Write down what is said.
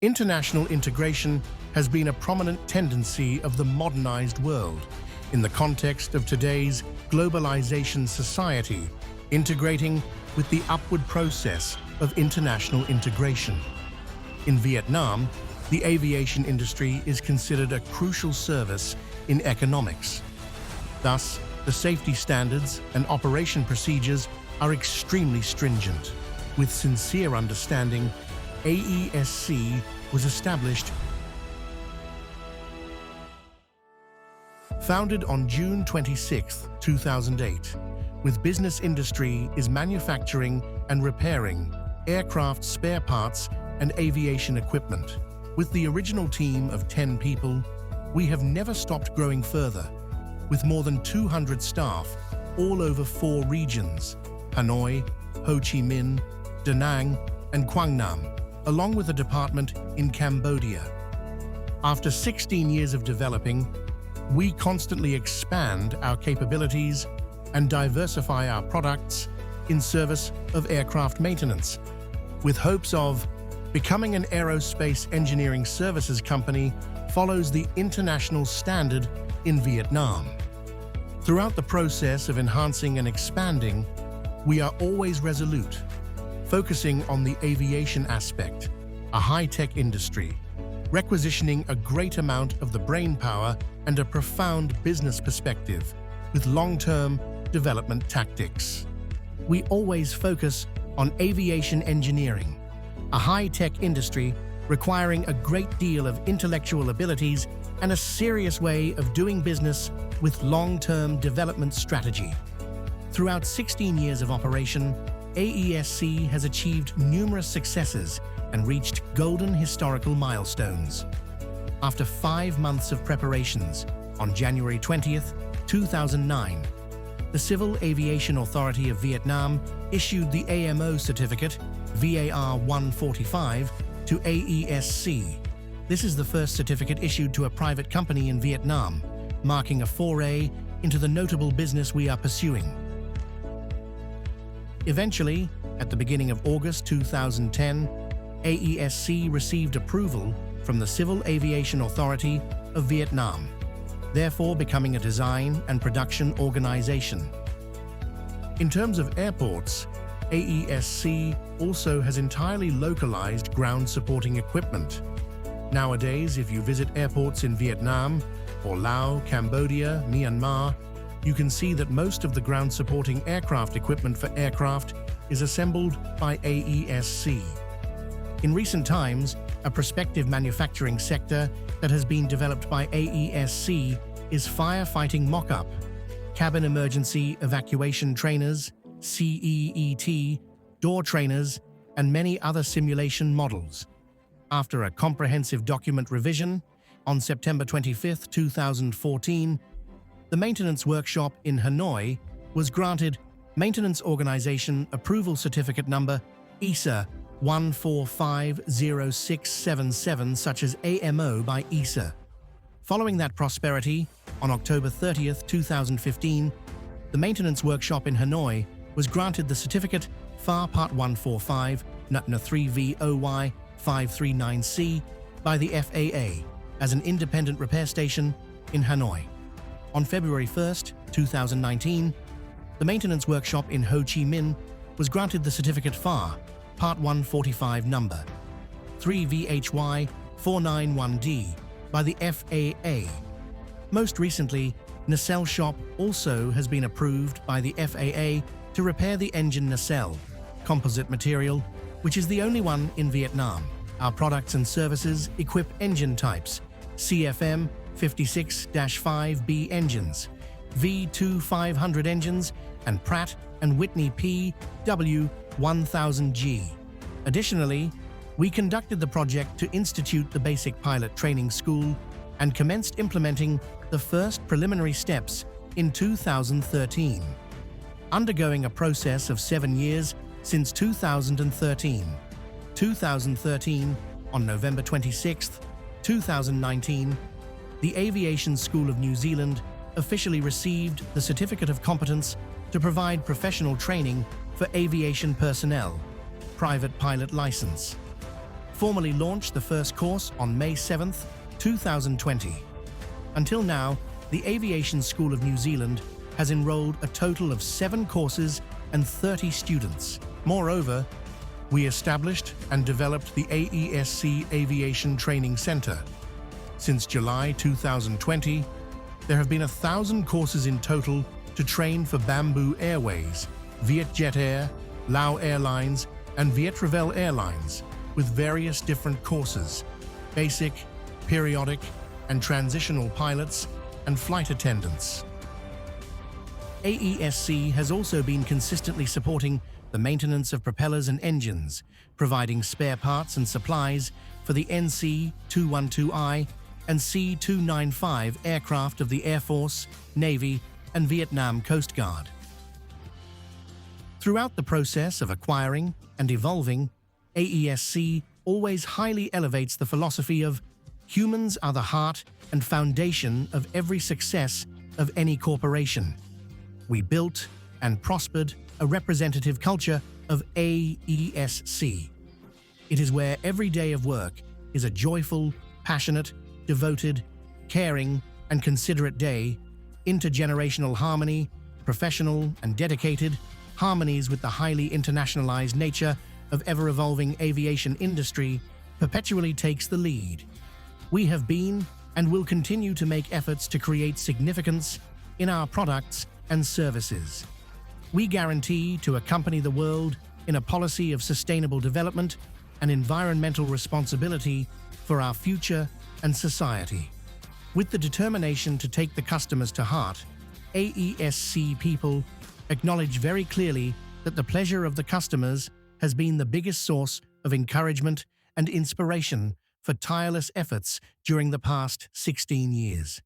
International integration has been a prominent tendency of the modernized world. In the context of today's globalization society, integrating with the upward process of international integration. In Vietnam, the aviation industry is considered a crucial service in economics. Thus, the safety standards and operation procedures are extremely stringent. With sincere understanding, AESC was established. Founded on June 26, 2008, with business industry is manufacturing and repairing aircraft spare parts and aviation equipment. With the original team of 10 people, we have never stopped growing further, with more than 200 staff all over 4 regions: Hanoi, Ho Chi Minh, Da Nang, and Quang Nam, along with a department in Cambodia. After 16 years of developing, we constantly expand our capabilities and diversify our products in service of aircraft maintenance, with hopes of becoming an aerospace engineering services company follows the international standard in Vietnam. Throughout the process of enhancing and expanding, we are always resolute, focusing on the aviation aspect, a high-tech industry, requisitioning a great amount of the brainpower and a profound business perspective with long-term development tactics. We always focus on aviation engineering, a high-tech industry requiring a great deal of intellectual abilities and a serious way of doing business with long-term development strategy. Throughout 16 years of operation, AESC has achieved numerous successes and reached golden historical milestones. After 5 months of preparations, on January 20th, 2009, the Civil Aviation Authority of Vietnam issued the AMO certificate, VAR 145, to AESC. This is the first certificate issued to a private company in Vietnam, marking a foray into the notable business we are pursuing. Eventually, at the beginning of August 2010, AESC received approval from the Civil Aviation Authority of Vietnam, therefore becoming a design and production organization. In terms of airports, AESC also has entirely localized ground supporting equipment. Nowadays, if you visit airports in Vietnam or Laos, Cambodia, Myanmar, you can see that most of the ground supporting aircraft equipment for aircraft is assembled by AESC. In recent times, a prospective manufacturing sector that has been developed by AESC is firefighting mock-up, cabin emergency evacuation trainers, CEET, door trainers, and many other simulation models. After a comprehensive document revision, on September 25, 2014, the maintenance workshop in Hanoi was granted Maintenance Organization Approval Certificate number ESA 1450677, such as AMO by ESA. Following that prosperity, on October 30, 2015, the maintenance workshop in Hanoi was granted the certificate FAR Part 145 NUTNA 3VOY 539C by the FAA as an independent repair station in Hanoi. On February 1, 2019, the maintenance workshop in Ho Chi Minh was granted the certificate FAR Part 145 number 3VHY 491D by the FAA. Most recently, nacelle shop also has been approved by the FAA to repair the engine nacelle, composite material, which is the only one in Vietnam. Our products and services equip engine types: CFM 56-5B engines, V2500 engines, and Pratt & Whitney PW1000G. Additionally, we conducted the project to institute the basic pilot training school and commenced implementing the first preliminary steps in 2013, undergoing a process of 7 years since 2013. 2013, on November 26, 2019, the Aviation School of New Zealand officially received the Certificate of Competence to provide professional training for aviation personnel, private pilot license. formally launched the first course on May 7, 2020. Until now, the Aviation School of New Zealand has enrolled a total of 7 courses and 30 students. Moreover, we established and developed the AESC Aviation Training Centre. Since July 2020, there have been 1,000 courses in total to train for Bamboo Airways, Vietjet Air, Lao Airlines, and Vietravel Airlines, with various different courses: basic, periodic, and transitional pilots and flight attendants. AESC has also been consistently supporting the maintenance of propellers and engines, providing spare parts and supplies for the NC-212I and C-295 aircraft of the Air Force, Navy, and Vietnam Coast Guard. Throughout the process of acquiring and evolving, AESC always highly elevates the philosophy of humans are the heart and foundation of every success of any corporation. We built and prospered a representative culture of AESC. It is where every day of work is a joyful, passionate, devoted, caring, and considerate day, intergenerational harmony, professional and dedicated, harmonies with the highly internationalized nature of ever-evolving aviation industry perpetually takes the lead. We have been and will continue to make efforts to create significance in our products and services. We guarantee to accompany the world in a policy of sustainable development and environmental responsibility for our future and society. With the determination to take the customers to heart, AESC people acknowledge very clearly that the pleasure of the customers has been the biggest source of encouragement and inspiration for tireless efforts during the past 16 years.